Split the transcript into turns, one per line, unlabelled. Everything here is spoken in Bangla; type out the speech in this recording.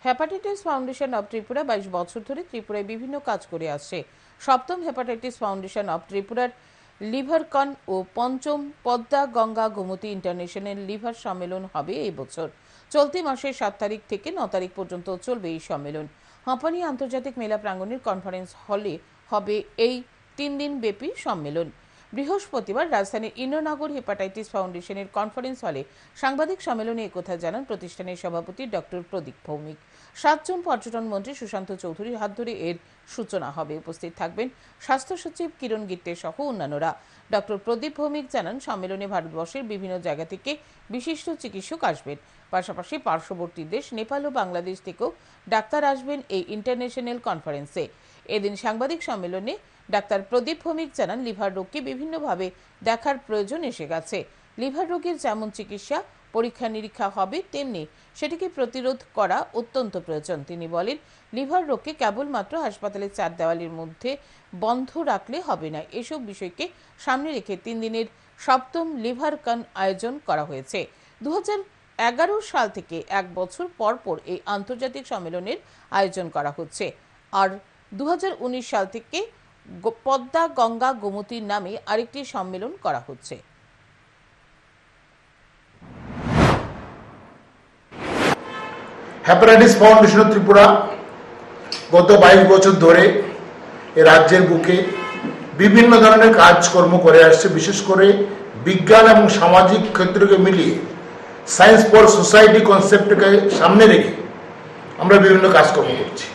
হেপাটাইটিস ফাউন্ডেশন অব ত্রিপুরা 22 বছর ধরে ত্রিপুরায় বিভিন্ন কাজ করে আসছে। সপ্তম হেপাটাইটিস ফাউন্ডেশন অব ত্রিপুরার লিভারকন ও পঞ্চম পদ্মা গঙ্গা গোমতী ইন্টারন্যাশনাল লিভার সম্মেলন হবে এই বছর। চলতি মাসের 7 তারিখ থেকে 9 তারিখ পর্যন্ত চলবে এই সম্মেলন। হাঁপানি আন্তর্জাতিক মেলা প্রাঙ্গণের কনফারেন্স হলে হবে এই 3 দিন ব্যাপী সম্মেলন। বৃহস্পতিবার রাজধানীর ইন্দ্রনগর হেপাটাইটিস ফাউন্ডেশনের কনফারেন্স হলে সাংবাদিক সম্মেলনে একথা জানান প্রতিষ্ঠানের সভাপতি ডক্টর প্রদীপ ভৌমিক। 7 জন পর্যটন মন্ত্রী সুশান্ত চৌধুরীর হাত ধরে এর সূচনা হবে। উপস্থিত থাকবেন স্বাস্থ্য সচিব কিরণ গিত্তে সহ অন্যান্যরা। ডক্টর প্রদীপ ভৌমিক জানান, সম্মেলনে ভারতবর্ষের বিভিন্ন জায়গা থেকে বিশিষ্ট চিকিৎসক আসবেন। পাশাপাশি পার্শ্ববর্তী দেশ নেপাল ও বাংলাদেশ থেকেও ডাক্তার আসবেন এই ইন্টারন্যাশনাল কনফারেন্সে। এদিন সাংবাদিক সম্মেলনে ডাক্তার প্রদীপ ভৌমিক জানান, লিভার রোগকে বিভিন্নভাবে দেখার প্রয়োজন এসে গেছে। লিভার রোগের যেমন চিকিৎসা পরীক্ষা নিরীক্ষা হবে, তেমনি সেটিকে প্রতিরোধ করা অত্যন্ত প্রয়োজন। তিনি বলেন, লিভার রোগকে কেবলমাত্র হাসপাতালের 4 দেওয়ালের মধ্যে বন্ধ রাখলে হবে না। এসব বিষয়কে সামনে রেখে 3 দিনের সপ্তম লিভারকন আয়োজন করা হয়েছে। 2011 সাল থেকে 1 বছর পর পর এই আন্তর্জাতিক সম্মেলনের আয়োজন করা হচ্ছে। আর 2019 সাল থেকে পদ্মা গঙ্গা গোমতীর নামে আরেকটি সম্মেলন করা হচ্ছে।
হেপাটাইটিস ফাউন্ডেশন অফ ত্রিপুরা গত 22 বছর ধরে এই রাজ্যের বুকে বিভিন্ন ধরনের কাজকর্ম করে আসছে। বিশেষ করে বিজ্ঞান এবং সামাজিক ক্ষেত্রকে মিলিয়ে সায়েন্স ফর সোসাইটি কনসেপ্টকে সামনে রেখে আমরা বিভিন্ন কাজকর্ম করছি।